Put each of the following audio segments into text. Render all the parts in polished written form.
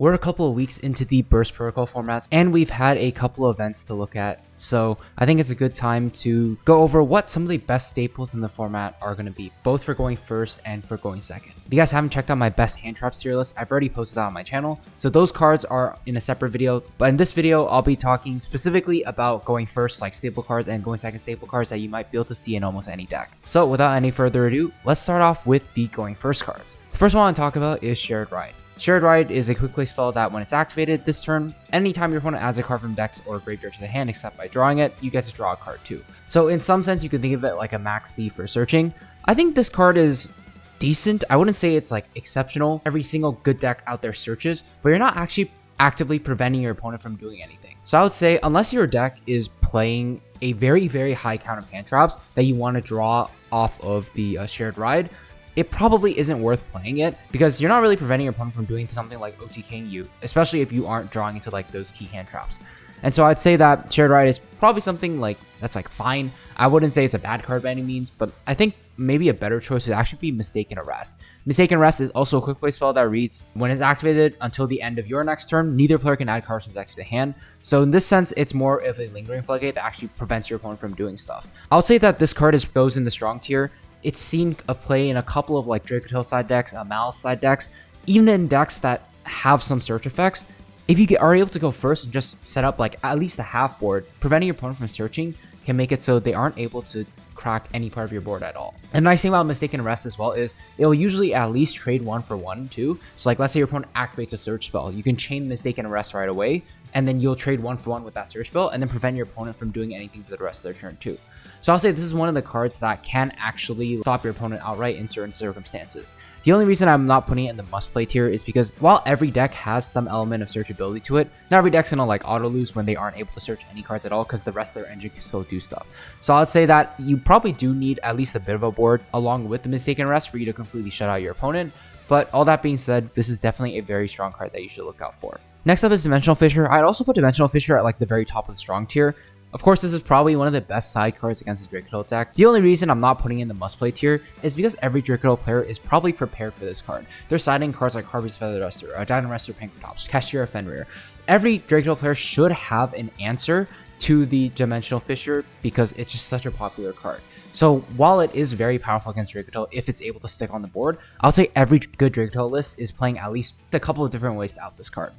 We're a couple of weeks into the burst protocol formats, and we've had a couple of events to look at. So I think it's a good time to go over what some of the best staples in the format are going to be, both for going first and for going second. If you guys haven't checked out my best hand traps tier list, I've already posted that on my channel. So those cards are in a separate video, but in this video, I'll be talking specifically about going first like staple cards and going second staple cards that you might be able to see in almost any deck. So without any further ado, let's start off with the going first cards. The first one I want to talk about is Shared Ride. Shared Ride is a quick play spell that when it's activated this turn, anytime your opponent adds a card from decks or graveyard to the hand except by drawing it, you get to draw a card too. So in some sense, you can think of it like a max C for searching. I think this card is decent. I wouldn't say it's like exceptional. Every single good deck out there searches, but you're not actually actively preventing your opponent from doing anything. So I would say unless your deck is playing a very, very high count of hand traps that you want to draw off of the Shared Ride, it probably isn't worth playing it because you're not really preventing your opponent from doing something like OTKing you, especially if you aren't drawing into like those key hand traps. And so I'd say that Shared Ride is probably something like that's like fine. I wouldn't say it's a bad card by any means, but I think maybe a better choice would actually be Mistaken Arrest. Mistaken Arrest is also a quick play spell that reads, when it's activated until the end of your next turn, neither player can add cards from deck to the hand. So in this sense, it's more of a lingering floodgate that actually prevents your opponent from doing stuff. I'll say that this card goes in the strong tier. It's seen a play in a couple of like Dracotail side decks, Malice side decks, even in decks that have some search effects. If you are able to go first and just set up like at least a half board, preventing your opponent from searching can make it so they aren't able to crack any part of your board at all. And the nice thing about Mistaken Arrest as well is it'll usually at least trade 1 for 1 too. So like let's say your opponent activates a search spell, you can chain Mistaken Arrest right away, and then you'll trade 1 for 1 with that search spell and then prevent your opponent from doing anything for the rest of their turn too. So I'll say this is one of the cards that can actually stop your opponent outright in certain circumstances. The only reason I'm not putting it in the must play tier is because while every deck has some element of searchability to it, not every deck's gonna like auto lose when they aren't able to search any cards at all because the rest of their engine can still do stuff. So I'd say that you probably do need at least a bit of a board along with the Mistaken Arrest for you to completely shut out your opponent. But all that being said, this is definitely a very strong card that you should look out for. Next up is Dimensional Fissure. I'd also put Dimensional Fissure at like the very top of the strong tier. Of course, this is probably one of the best side cards against the Dracotail deck. The only reason I'm not putting it in the must-play tier is because every Dracotail player is probably prepared for this card. They're siding cards like Harvey's Feather Duster, Dynamaster Pankratops, Cashier Fenrir. Every Dracotail player should have an answer to the Dimensional Fissure because it's just such a popular card. So while it is very powerful against Dracotail if it's able to stick on the board, I'll say every good Dracotail list is playing at least a couple of different ways to out this card.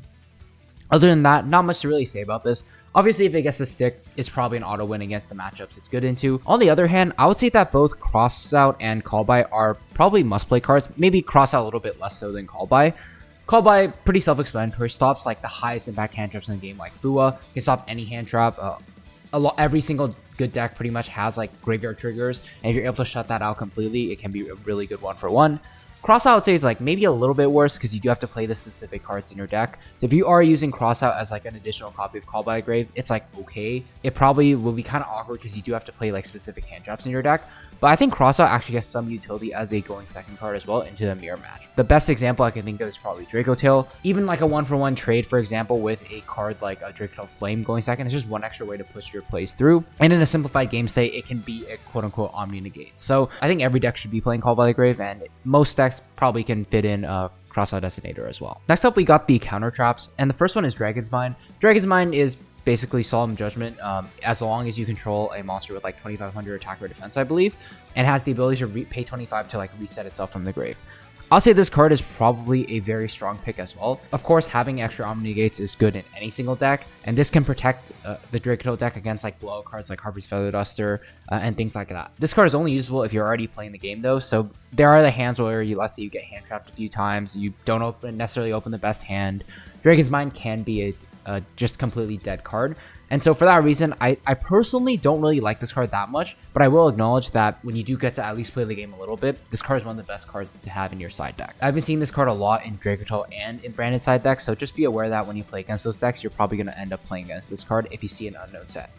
Other than that, not much to really say about this. Obviously, if it gets to stick, it's probably an auto win against the matchups it's good into. On the other hand, I would say that both Crossout and Call By are probably must-play cards. Maybe Crossout a little bit less so than Call By. Call By, pretty self-explanatory, stops like the highest impact hand traps in the game like Fua. Can stop any hand trap. Every single good deck pretty much has like graveyard triggers, and if you're able to shut that out completely, it can be a really good 1-for-1. Crossout, I would say, is like maybe a little bit worse because you do have to play the specific cards in your deck. So if you are using Crossout as like an additional copy of Call by Grave, it's like okay. It probably will be kind of awkward because you do have to play like specific hand traps in your deck. But I think Crossout actually has some utility as a going second card as well into the mirror match. The best example I can think of is probably Dracotail. Even like a 1-for-1 trade, for example, with a card like a Dracotail Flame going second, it's just one extra way to push your plays through. And in a simplified game state, it can be a quote-unquote Omni Negate. So I think every deck should be playing Call by the Grave, and most decks probably can fit in Crossout Detonator as well. Next up, we got the counter traps, and the first one is Dragon's Mind. Dragon's Mind is basically Solemn Judgment as long as you control a monster with like 2500 attack or defense, I believe, and has the ability to pay 25 to like reset itself from the grave. I'll say this card is probably a very strong pick as well. Of course, having extra Omni Negates is good in any single deck, and this can protect the Dracotail deck against like blowout cards like Harvey's Feather Duster and things like that. This card is only usable if you're already playing the game though, so there are the hands where let's say you get hand trapped a few times, you don't necessarily open the best hand. Dragon's Mind can be a just completely dead card. And so for that reason, I personally don't really like this card that much, but I will acknowledge that when you do get to at least play the game a little bit, this card is one of the best cards to have in your side deck. I've been seeing this card a lot in Dracotail and in branded side decks, so just be aware that when you play against those decks, you're probably going to end up playing against this card if you see an unknown set.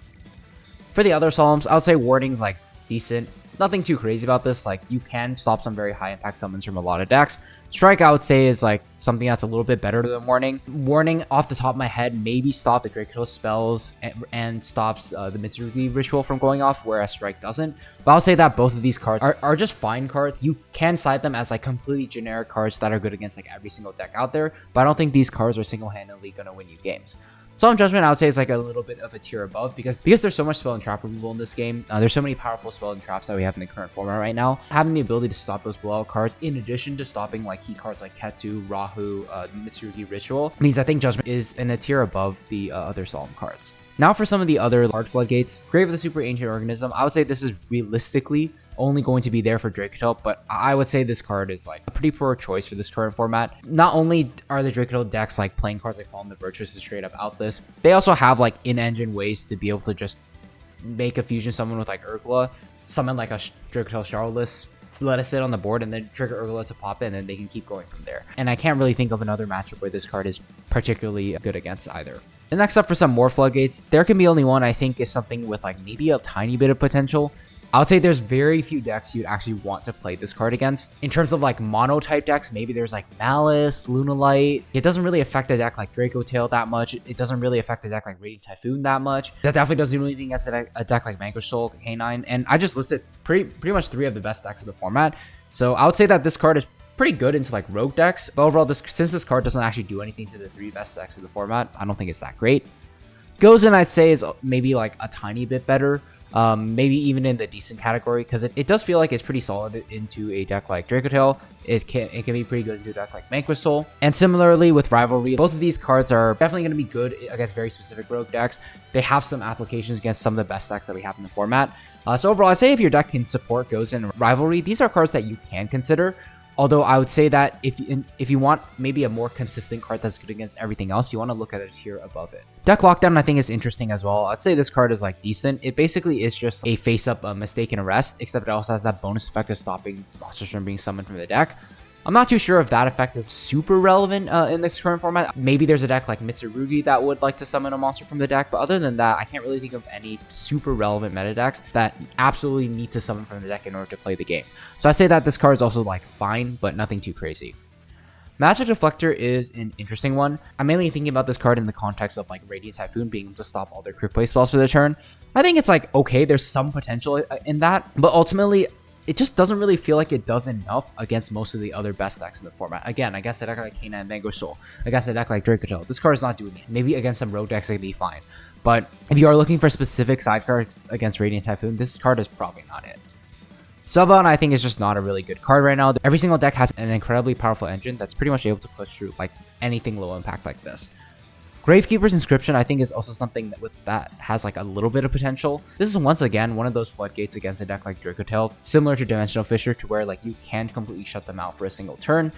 For the other Solemns, I would say Warding's like decent. nothing too crazy about this. Like, you can stop some very high impact summons from a lot of decks. Strike, I would say, is like something that's a little bit better than Warning. Warning, off the top of my head, maybe stop the Draco spells and stops the Mitsurugi ritual from going off, whereas Strike doesn't. But I'll say that both of these cards are just fine cards. You can cite them as like completely generic cards that are good against like every single deck out there, but I don't think these cards are single-handedly going to win you games. Solemn Judgment, I would say, is like a little bit of a tier above because there's so much spell and trap removal in this game. There's so many powerful spell and traps that we have in the current format right now. Having the ability to stop those blowout cards, in addition to stopping like key cards like Ketu, Rahu, Mitsurugi Ritual, means I think Judgment is in a tier above the other Solemn cards. Now for some of the other hard floodgates, Grave of the Super Ancient Organism, I would say this is realistically only going to be there for Dracotail, but I would say this card is like a pretty poor choice for this current format. Not only are the Dracotail decks like playing cards like Fallen the Virtuous is straight up out this, they also have like in-engine ways to be able to just make a fusion summon with like Urgla, summon like a Dracotail Shardless, let it sit on the board, and then trigger Urgla to pop in, and then they can keep going from there. And I can't really think of another matchup where this card is particularly good against either. And next up for some more floodgates, there can be only one I think is something with like maybe a tiny bit of potential. I would say there's very few decks you'd actually want to play this card against. In terms of like mono type decks, maybe there's like Malice, Lunalight. It doesn't really affect a deck like Dracotail that much. It doesn't really affect a deck like Radiant Typhoon that much. That definitely doesn't do anything against a deck like Vanquish Soul, K9. And I just listed pretty much 3 of the best decks of the format. So I would say that this card is pretty good into like rogue decks. But overall, since this card doesn't actually do anything to the 3 best decks of the format, I don't think it's that great. Gozen, I'd say, is maybe like a tiny bit better. Maybe even in the decent category, because it does feel like it's pretty solid into a deck like Dracotail. It can be pretty good into a deck like Vanquish Soul. And similarly with Rivalry, both of these cards are definitely going to be good against very specific rogue decks. They have some applications against some of the best decks that we have in the format. So overall, I'd say if your deck can support Gozen and Rivalry, these are cards that you can consider. Although I would say that if you want maybe a more consistent card that's good against everything else, you want to look at a tier above it. Deck Lockdown I think is interesting as well. I'd say this card is like decent. It basically is just a face-up Mistaken Arrest, except it also has that bonus effect of stopping monsters from being summoned from the deck. I'm not too sure if that effect is super relevant in this current format. Maybe there's a deck like Mitsurugi that would like to summon a monster from the deck, but other than that, I can't really think of any super relevant meta decks that absolutely need to summon from the deck in order to play the game. So I say that this card is also like fine, but nothing too crazy. Magic Deflector is an interesting one. I'm mainly thinking about this card in the context of like Radiant Typhoon being able to stop all their quick play spells for their turn. I think it's like okay, there's some potential in that, but ultimately, it just doesn't really feel like it does enough against most of the other best decks in the format. Again, against a deck like K9 and Vanquish Soul, against a deck like Dracotail, this card is not doing it. Maybe against some rogue decks, it can be fine. But if you are looking for specific side cards against Radiant Typhoon, this card is probably not it. Spellbound, I think, is just not a really good card right now. Every single deck has an incredibly powerful engine that's pretty much able to push through like anything low impact like this. Gravekeeper's Inscription, I think, is also something that has like a little bit of potential. This is once again one of those floodgates against a deck like Dracotail, similar to Dimensional Fissure, to where like you can completely shut them out for a single turn.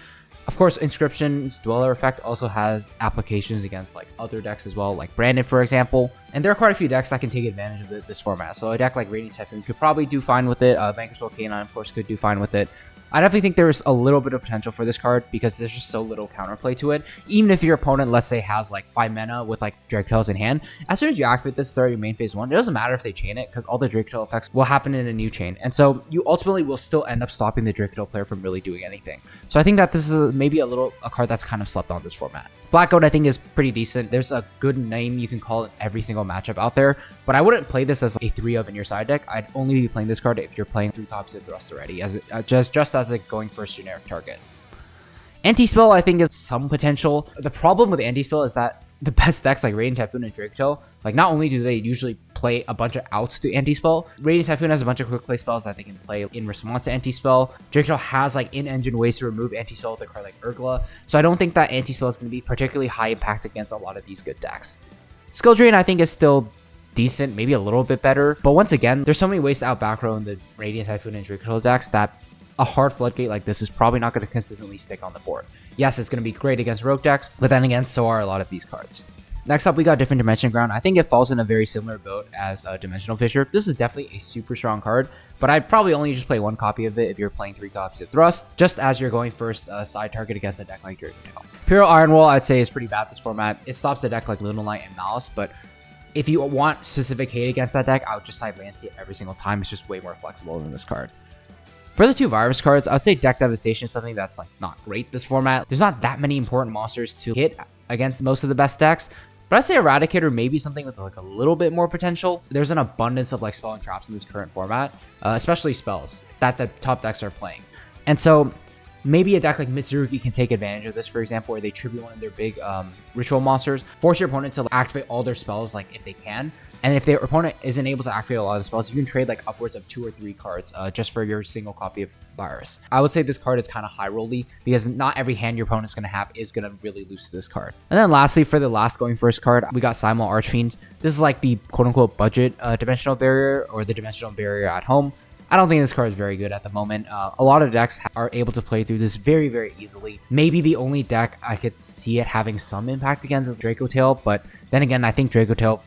Of course, Inscription's Dweller effect also has applications against like other decks as well, like Branded, for example. And there are quite a few decks that can take advantage of this format. So a deck like Radiant Typhoon could probably do fine with it. Vanquish Soul K9, of course, could do fine with it. I definitely think there's a little bit of potential for this card because there's just so little counterplay to it. Even if your opponent, let's say, has like 5 mana with like Dracotales in hand, as soon as you activate this, start your main phase 1, it doesn't matter if they chain it because all the Dracotail effects will happen in a new chain. And so you ultimately will still end up stopping the Dracotail player from really doing anything. So I think that this is maybe a card that's kind of slept on this format. Black Goat, I think, is pretty decent. There's a good name you can call it every single matchup out there, but I wouldn't play this as a 3-of in your side deck. I'd only be playing this card if you're playing 3 copies of Thrust already, as just as a going first generic target. Anti-Spell, I think, is some potential. The problem with Anti-Spell is that the best decks like Radiant Typhoon and Dracotail, like not only do they usually play a bunch of outs to Anti-Spell, Radiant Typhoon has a bunch of quick play spells that they can play in response to Anti-Spell. Dracotail has like in-engine ways to remove Anti-Spell with a card like Urgla, so I don't think that Anti-Spell is going to be particularly high impact against a lot of these good decks. Skill Drain, I think, is still decent, maybe a little bit better, but once again, there's so many ways to out-backrow in the Radiant Typhoon and Dracotail decks that a hard floodgate like this is probably not going to consistently stick on the board. Yes, it's going to be great against rogue decks, but then again, so are a lot of these cards. Next up, we got Different Dimension Ground. I think it falls in a very similar boat as Dimensional Fissure. This is definitely a super strong card, but I'd probably only just play 1 copy of it if you're playing 3 copies of Thrust, just as you're going first side target against a deck like Dracotail. Imperial Iron Wall, I'd say, is pretty bad this format. It stops a deck like Lunalight and Malice, but if you want specific hate against that deck, I would just side Lancey every single time. It's just way more flexible than this card. For the 2 virus cards, I would say Deck Devastation is something that's like not great this format. There's not that many important monsters to hit against most of the best decks. But I'd say Eradicator may be something with like a little bit more potential. There's an abundance of like spell and traps in this current format, especially spells that the top decks are playing. And so maybe a deck like Mitsurugi can take advantage of this, for example, where they tribute one of their big ritual monsters, force your opponent to activate all their spells like if they can. And if their opponent isn't able to activate a lot of the spells, you can trade like upwards of 2 or 3 cards just for your single copy of Virus. I would say this card is kind of high rolly because not every hand your opponent's going to have is going to really lose to this card. And then lastly, for the last going first card, we got Simul Archfiend. This is like the quote-unquote budget dimensional barrier or the dimensional barrier at home. I don't think this card is very good at the moment. A lot of decks are able to play through this very, very easily. Maybe the only deck I could see it having some impact against is Draco Tail, but then again, I think Draco Tail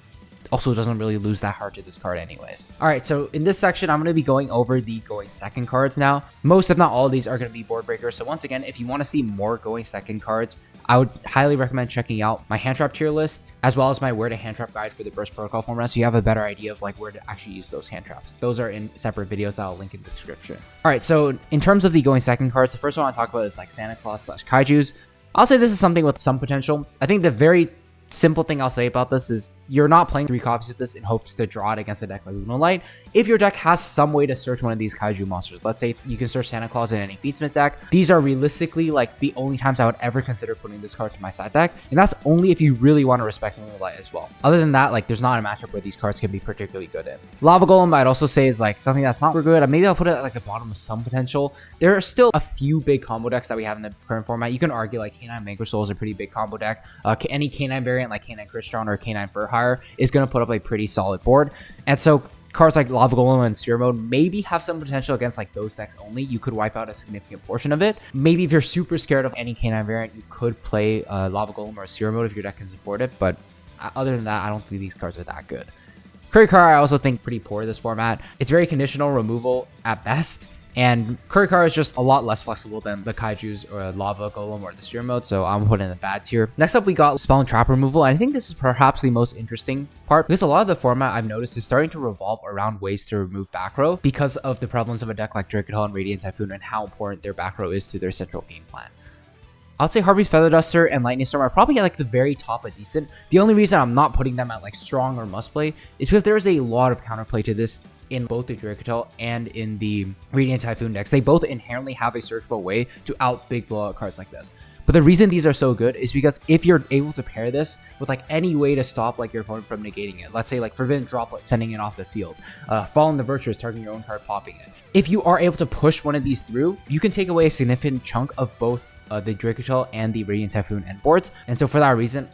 also doesn't really lose that hard to this card anyways. All right, so in this section, I'm going to be going over the going second cards now. Most, if not all of these, are going to be board breakers. So once again, if you want to see more going second cards, I would highly recommend checking out my hand trap tier list, as well as my where to hand trap guide for the Burst Protocol format, so you have a better idea of like where to actually use those hand traps. Those are in separate videos that I'll link in the description. All right, so in terms of the going second cards, the first one I want to talk about is like Santa Claus / Kaijus. I'll say this is something with some potential. I think the very simple thing I'll say about this is you're not playing 3 copies of this in hopes to draw it against a deck like Lunalight. If your deck has some way to search one of these Kaiju monsters, let's say you can search Santa Claus in any Featsmith deck, these are realistically like the only times I would ever consider putting this card to my side deck, and that's only if you really want to respect Lunalight as well. Other than that, like there's not a matchup where these cards can be particularly good in. Lava Golem, I'd also say is like something that's not very good. Maybe I'll put it at like the bottom of some potential. There are still a few big combo decks that we have in the current format. You can argue like Canine Vanquish Soul is a pretty big combo deck. Any Canine variant like Canine Christian or Canine Fur Hire is going to put up a pretty solid board. And so cards like Lava Golem and Sphere Mode maybe have some potential against like those decks only. You could wipe out a significant portion of it. Maybe if you're super scared of any Canine variant, you could play Lava Golem or Sphere Mode if your deck can support it. But other than that, I don't think these cards are that good. Kurikara I also think pretty poor this format. It's very conditional removal at best. And Kurikara is just a lot less flexible than the Kaijus or Lava Golem or the Sphere Mode, so I'm putting in the bad tier. Next up, we got Spell and Trap removal, and I think this is perhaps the most interesting part because a lot of the format I've noticed is starting to revolve around ways to remove back row because of the prevalence of a deck like Draco and Radiant Typhoon and how important their back row is to their central game plan. I'll say Harvey's Feather Duster and Lightning Storm are probably at like the very top of decent. The only reason I'm not putting them at like strong or must play is because there's a lot of counterplay to this in both the Dracotel and in the Radiant Typhoon decks. They both inherently have a searchable way to out big blowout cards like this. But the reason these are so good is because if you're able to pair this with like any way to stop like your opponent from negating it, let's say like Forbidden Droplet, sending it off the field, Fallen the Virtuous, targeting your own card, popping it. If you are able to push one of these through, you can take away a significant chunk of both the Dracotel and the Radiant Typhoon end boards. And so for that reason,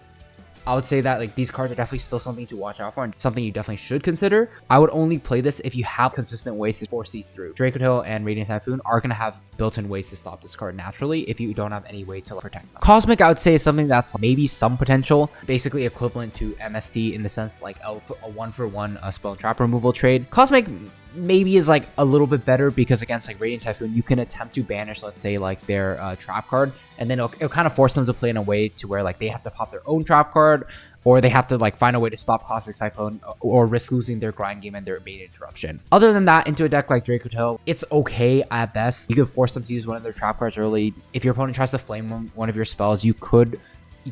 I would say that like these cards are definitely still something to watch out for and something you definitely should consider. I would only play this if you have consistent ways to force these through. Dracotel and Radiant Typhoon are going to have built-in ways to stop this card naturally if you don't have any way to protect them. Cosmic, I would say, is something that's maybe some potential, basically equivalent to MST in the sense like a 1-for-1 spell and trap removal trade. Cosmic maybe is like a little bit better because against like Radiant Typhoon, you can attempt to banish, let's say, like their trap card, and then it'll kind of force them to play in a way to where like they have to pop their own trap card, or they have to like find a way to stop Cosmic Cyclone or risk losing their grind game and their main interruption. Other than that, into a deck like Dracotel, it's okay at best. You could force them to use one of their trap cards early. If your opponent tries to flame one of your spells, you could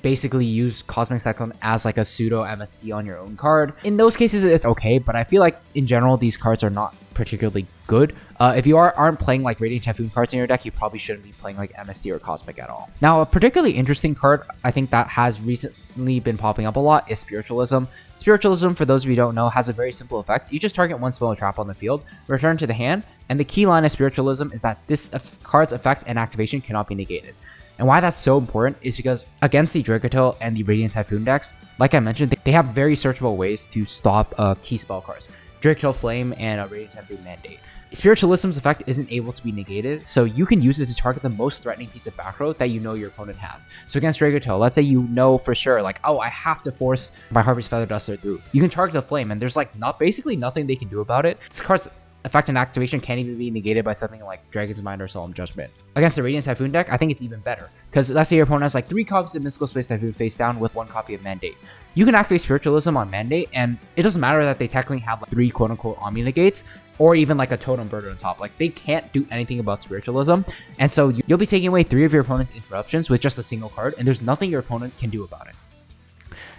basically use Cosmic Cyclone as like a pseudo MST on your own card. In those cases, it's okay, but I feel like in general, these cards are not particularly good. If you aren't playing like Radiant Typhoon cards in your deck, you probably shouldn't be playing like MST or Cosmic at all. Now, a particularly interesting card I think that has recently been popping up a lot is Spiritualism. Spiritualism, for those of you who don't know, has a very simple effect. You just target one spell or trap on the field, return to the hand, and the key line of Spiritualism is that this card's effect and activation cannot be negated. And why that's so important is because against the Dracotel and the Radiant Typhoon decks, like I mentioned, they have very searchable ways to stop key spell cards. Dracotel Flame and a Radiant Typhoon Mandate. Spiritualism's effect isn't able to be negated, so you can use it to target the most threatening piece of back row that you know your opponent has. So against Dracotel, let's say you know for sure, like, oh, I have to force my Harvey's Feather Duster through. You can target the Flame, and there's like basically nothing they can do about it. This card's effect and activation can't even be negated by something like Dragon's Mind or Solemn Judgment. Against the Radiant Typhoon deck, I think it's even better. Because let's say your opponent has like 3 copies of Mystical Space Typhoon face down with 1 copy of Mandate. You can activate Spiritualism on Mandate, and it doesn't matter that they technically have like 3 quote-unquote Omni Negates, or even like a Totem Bird on top. Like, they can't do anything about Spiritualism, and so you'll be taking away 3 of your opponent's interruptions with just a single card, and there's nothing your opponent can do about it.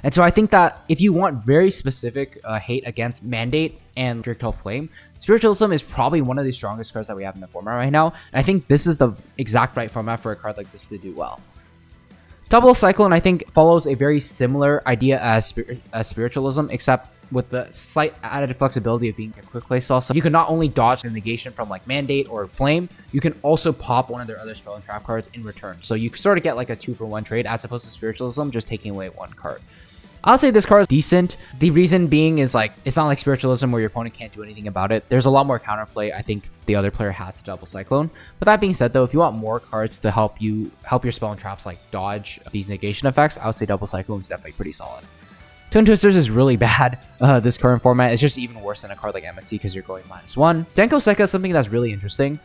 And so I think that if you want very specific hate against Mandate and Projectile Flame, Spiritualism is probably one of the strongest cards that we have in the format right now. And I think this is the exact right format for a card like this to do well. Double Cyclone, I think, follows a very similar idea as Spiritualism, except with the slight added flexibility of being a quick play spell. So you can not only dodge the negation from like Mandate or Flame, you can also pop one of their other spell and trap cards in return. So you sort of get like a 2-for-1 trade as opposed to Spiritualism just taking away 1 card. I'll say this card is decent. The reason being is like, it's not like Spiritualism where your opponent can't do anything about it. There's a lot more counterplay I think the other player has to Double Cyclone. But that being said though, if you want more cards to help your spell and traps like dodge these negation effects, I would say Double Cyclone is definitely pretty solid. Twin Twisters is really bad this current format. It's just even worse than a card like MSC because you're going -1. Denko Sekka is something that's really interesting.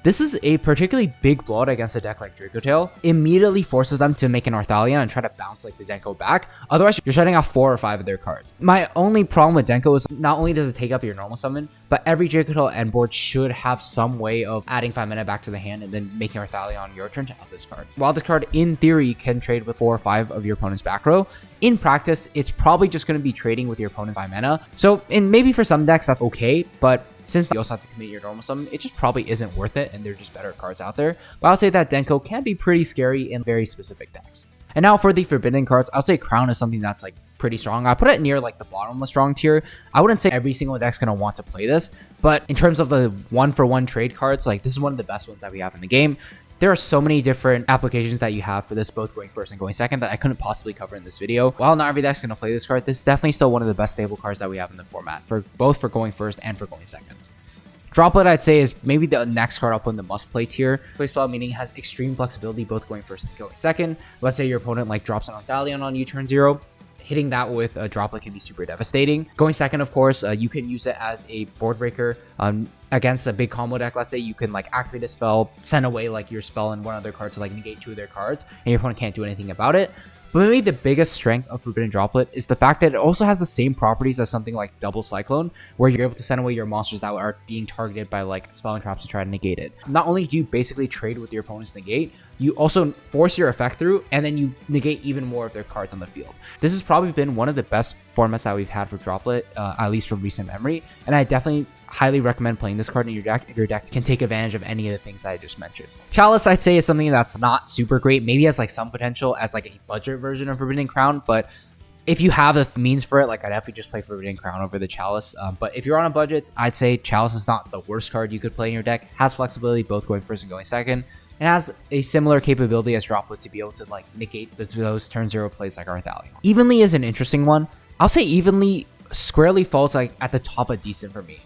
This is a particularly big blowout against a deck like Dracotail. Immediately forces them to make an Arthalion and try to bounce like the Denko back. Otherwise, you're shutting off 4 or 5 of their cards. My only problem with Denko is not only does it take up your normal summon, but every Dracotail end board should have some way of adding 5 mana back to the hand and then making Arthalion on your turn to have this card. While this card, in theory, can trade with 4 or 5 of your opponent's back row, in practice, it's probably just going to be trading with your opponent's 5 mana. So, and maybe for some decks, that's okay, but since you also have to commit your normal summon, it just probably isn't worth it, and there are just better cards out there. But I'll say that Denko can be pretty scary in very specific decks. And now for the Forbidden cards, I'll say Crown is something that's like pretty strong. I put it near like the bottom of the strong tier. I wouldn't say every single deck's going to want to play this, but in terms of the 1-for-1 trade cards, like this is one of the best ones that we have in the game. There are so many different applications that you have for this, both going first and going second, that I couldn't possibly cover in this video. While not every deck's going to play this card, this is definitely still one of the best stable cards that we have in the format, for both for going first and for going second. Droplet, I'd say, is maybe the next card up on the must-play tier. Play spell, meaning has extreme flexibility both going first and going second. Let's say your opponent like drops an Arthalion on you turn 0. Hitting that with a Droplet can be super devastating. Going second, of course, you can use it as a board breaker against a big combo deck. Let's say you can like activate a spell, send away like your spell and one other card to like negate 2 of their cards, and your opponent can't do anything about it. But maybe the biggest strength of Forbidden Droplet is the fact that it also has the same properties as something like Double Cyclone, where you're able to send away your monsters that are being targeted by like spell and traps to try to negate it. Not only do you basically trade with your opponent's negate, you also force your effect through, and then you negate even more of their cards on the field. This has probably been one of the best formats that we've had for Droplet, at least from recent memory, and I definitely highly recommend playing this card in your deck if your deck can take advantage of any of the things that I just mentioned. Chalice, I'd say, is something that's not super great. Maybe has like some potential as like a budget version of Forbidden Crown, but if you have the means for it, like I definitely just play Forbidden Crown over the Chalice. But if you're on a budget, I'd say Chalice is not the worst card you could play in your deck. Has flexibility both going first and going second. It has a similar capability as Droplet to be able to like negate those turn 0 plays like Arthalion. Evenly is an interesting one. I'll say Evenly squarely falls like at the top of decent for me.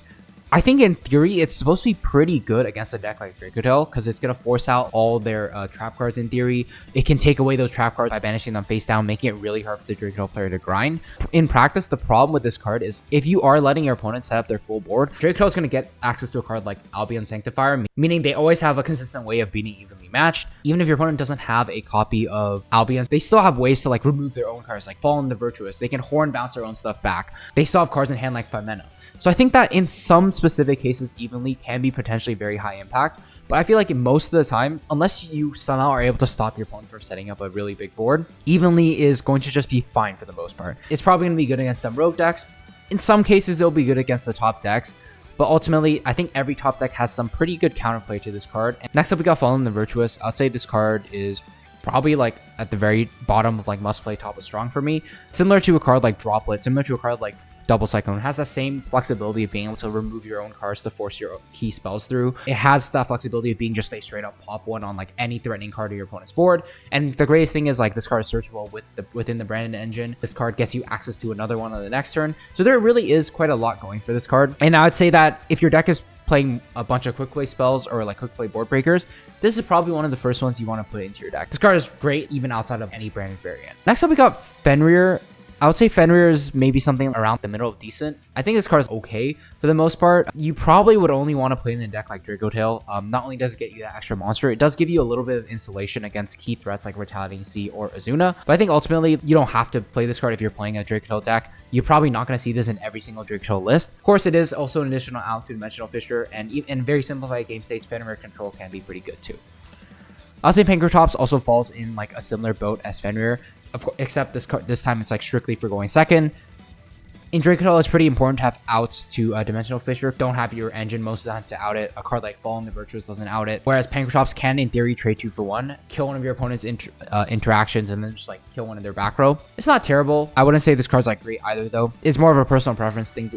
I think in theory, it's supposed to be pretty good against a deck like Dracotail because it's going to force out all their trap cards in theory. It can take away those trap cards by banishing them face down, making it really hard for the Dracotail player to grind. In practice, the problem with this card is if you are letting your opponent set up their full board, Dracotail is going to get access to a card like Albion Sanctifier, meaning they always have a consistent way of being evenly matched. Even if your opponent doesn't have a copy of Albion, they still have ways to like remove their own cards, like Fallen the Virtuous. They can horn bounce their own stuff back. They still have cards in hand like 5 mana. So I think that in some specific cases, Evenly can be potentially very high impact. But I feel like most of the time, unless you somehow are able to stop your opponent from setting up a really big board, Evenly is going to just be fine for the most part. It's probably going to be good against some rogue decks. In some cases, it'll be good against the top decks. But ultimately, I think every top deck has some pretty good counterplay to this card. And next up, we got Fallen the Virtuous. I'd say this card is probably like at the very bottom of like must play top of strong for me. Similar to a card like Droplet, similar to a card like Double Cyclone. It has that same flexibility of being able to remove your own cards to force your key spells through. It has that flexibility of being just a straight up pop one on like any threatening card of your opponent's board. And the greatest thing is like this card is searchable within the Brandon engine. This card gets you access to another one on the next turn. So there really is quite a lot going for this card. And I would say that if your deck is playing a bunch of quick play spells or like quick play board breakers, this is probably one of the first ones you want to put into your deck. This card is great even outside of any Brandon variant. Next up, we got Fenrir. I would say Fenrir is maybe something around the middle of decent. I think this card is okay for the most part. You probably would only want to play in a deck like Dracotail. Not only does it get you that extra monster, it does give you a little bit of insulation against key threats like Retaliating Sea or Azuna. But I think ultimately you don't have to play this card if you're playing a Dracotail deck. You're probably not going to see this in every single Dracotail list. Of course, it is also an additional out to Dimensional Fissure, and in very simplified game states, Fenrir control can be pretty good too. I'll say Pankratops also falls in like a similar boat as Fenrir, of course, except this time it's like strictly for going second. In Dracotail, it's pretty important to have outs to Dimensional Fissure. Don't have your engine most of the time to out it. A card like Fallen the Virtuous doesn't out it. Whereas Pankratops can, in theory, trade 2 for 1, kill one of your opponent's interactions, and then just like kill one in their back row. It's not terrible. I wouldn't say this card's like great either, though. It's more of a personal preference thing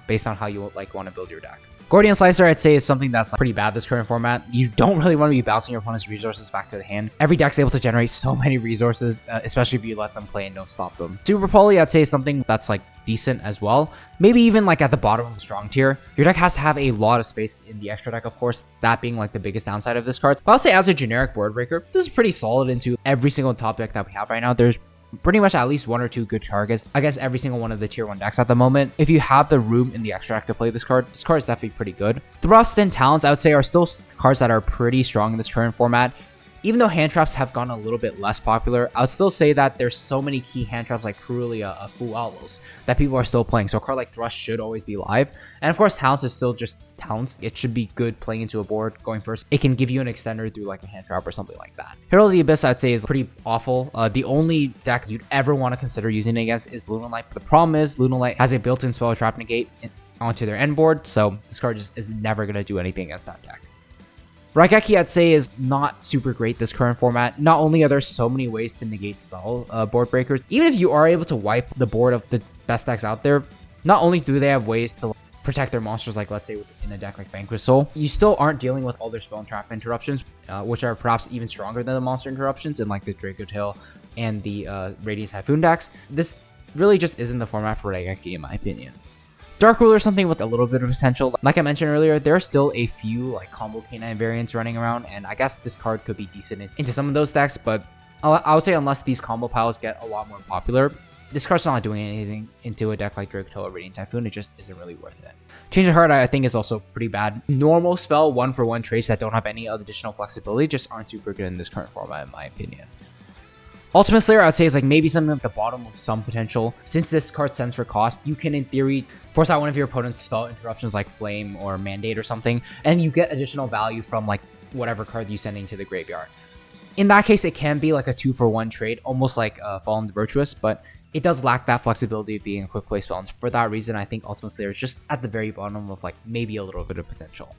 based on how you like want to build your deck. Gordian Slicer, I'd say, is something that's pretty bad this current format. You don't really want to be bouncing your opponent's resources back to the hand. Every deck's able to generate so many resources, especially if you let them play and don't stop them. Super Poly, I'd say, is something that's like decent as well. Maybe even like at the bottom of the strong tier. Your deck has to have a lot of space in the extra deck, of course, that being like the biggest downside of this card. But I'll say as a generic board breaker, this is pretty solid into every single top deck that we have right now. There's pretty much at least 1 or 2 good targets against every single one of the tier 1 decks at the moment. If you have the room in the extract to play this card is definitely pretty good. Thrust and Talents, I would say, are still cards that are pretty strong in this current format. Even though hand traps have gone a little bit less popular, I would still say that there's so many key hand traps like Cerulean, Fualos, that people are still playing. So a card like Thrust should always be live. And of course, Talents is still just Talents. It should be good playing into a board going first. It can give you an extender through like a hand trap or something like that. Herald of the Abyss, I'd say, is pretty awful. The only deck you'd ever want to consider using it against is Lunalight. But the problem is Lunalight has a built-in spell trap negate onto their end board. So this card just is never going to do anything against that deck. Raigeki, I'd say, is not super great this current format. Not only are there so many ways to negate spell board breakers, even if you are able to wipe the board of the best decks out there, not only do they have ways to protect their monsters, like let's say in a deck like Vanquish Soul, you still aren't dealing with all their spell and trap interruptions, which are perhaps even stronger than the monster interruptions in like the Dracotail and the Radiant Typhoon decks. This really just isn't the format for Raigeki, in my opinion. Dark Ruler is something with a little bit of potential. Like I mentioned earlier, there are still a few like combo K9 variants running around, and I guess this card could be decent into some of those decks, but I would say unless these combo piles get a lot more popular, this card's not doing anything into a deck like Dracotail or Radiant Typhoon. It just isn't really worth it. Change of Heart, I think, is also pretty bad. Normal spell 1-for-1 traits that don't have any additional flexibility just aren't super good in this current format, in my opinion. Ultimate Slayer, I'd say, is like maybe something at the bottom of some potential. Since this card sends for cost, you can, in theory, force out one of your opponent's spell interruptions like Flame or Mandate or something, and you get additional value from like whatever card you send into the graveyard. In that case, it can be like a 2-for-1 trade, almost like Fallen the Virtuous, but it does lack that flexibility of being a quick play spell. And for that reason, I think Ultimate Slayer is just at the very bottom of like maybe a little bit of potential.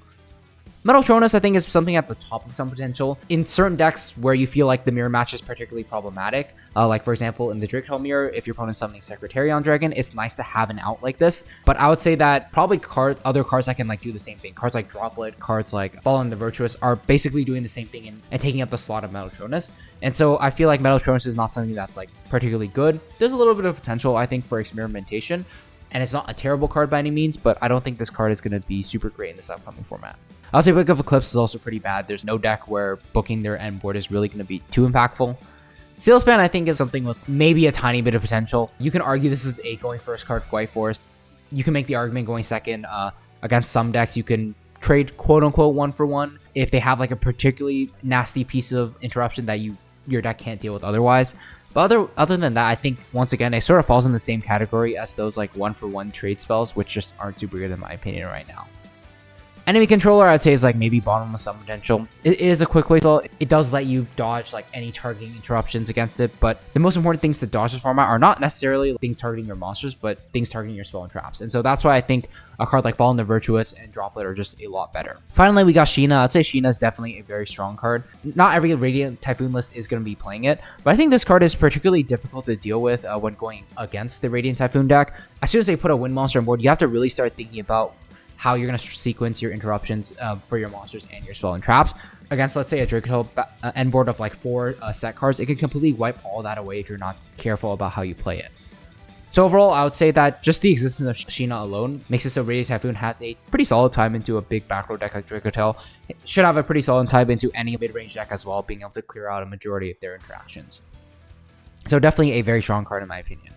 Metal Tronus, I think, is something at the top of some potential. In certain decks where you feel like the mirror match is particularly problematic, like for example in the Dracotail mirror, if your opponent's summoning Secretarion Dragon, it's nice to have an out like this. But I would say that probably other cards that can like do the same thing. Cards like Droplet, cards like Fallen the Virtuous are basically doing the same thing and taking up the slot of Metal Tronus. And so I feel like Metal Tronus is not something that's like particularly good. There's a little bit of potential, I think, for experimentation. And it's not a terrible card by any means, but I don't think this card is going to be super great in this upcoming format. I'll say Book of Eclipse is also pretty bad. There's no deck where booking their end board is really going to be too impactful. Sealspan, I think, is something with maybe a tiny bit of potential. You can argue this is a going first card for White Forest. You can make the argument going second. Against some decks, you can trade quote-unquote 1-for-1 if they have like a particularly nasty piece of interruption that your deck can't deal with otherwise. But other than that, I think, once again, it sort of falls in the same category as those like 1-for-1 trade spells, which just aren't super good in my opinion right now. Enemy Controller, I'd say, is like maybe bottom of some potential. It is a quick play spell. It does let you dodge like any targeting interruptions against it, but the most important things to dodge this format are not necessarily things targeting your monsters, but things targeting your spell and traps. And so that's why I think a card like Fallen the Virtuous and Droplet are just a lot better. Finally, we got Sheena. I'd say Sheena is definitely a very strong card. Not every Radiant Typhoon list is going to be playing it, but I think this card is particularly difficult to deal with when going against the Radiant Typhoon deck. As soon as they put a wind monster on board, you have to really start thinking about how you're going to sequence your interruptions for your monsters and your spell and traps. Against, let's say, a Dracotail end board of like 4 set cards, it can completely wipe all that away if you're not careful about how you play it. So overall, I would say that just the existence of Sheena alone makes it so Radiant Typhoon has a pretty solid time into a big back row deck like Dracotail. It should have a pretty solid time into any mid-range deck as well, being able to clear out a majority of their interactions. So definitely a very strong card in my opinion.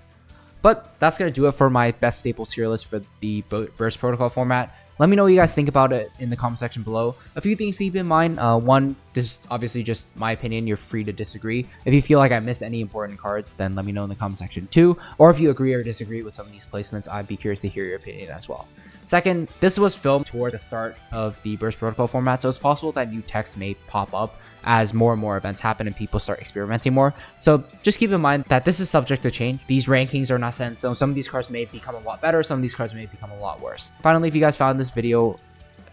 But that's going to do it for my best staples tier list for the Burst Protocol format. Let me know what you guys think about it in the comment section below. A few things to keep in mind. One, this is obviously just my opinion. You're free to disagree. If you feel like I missed any important cards, then let me know in the comment section too. Or if you agree or disagree with some of these placements, I'd be curious to hear your opinion as well. Second, this was filmed towards the start of the Burst Protocol format, so it's possible that new text may pop up as more and more events happen and people start experimenting more. So just keep in mind that this is subject to change. These rankings are not set in stone. Some of these cards may become a lot better. Some of these cards may become a lot worse. Finally, if you guys found this video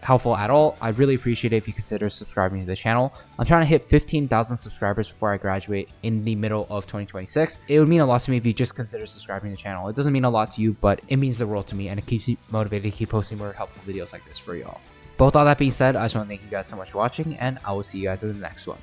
helpful at all, I'd really appreciate it if you consider subscribing to the channel. I'm trying to hit 15,000 subscribers before I graduate in the middle of 2026. It would mean a lot to me if you just consider subscribing to the channel. It doesn't mean a lot to you, but it means the world to me, and it keeps me motivated to keep posting more helpful videos like this for y'all. But with all that being said, I just want to thank you guys so much for watching, and I will see you guys in the next one.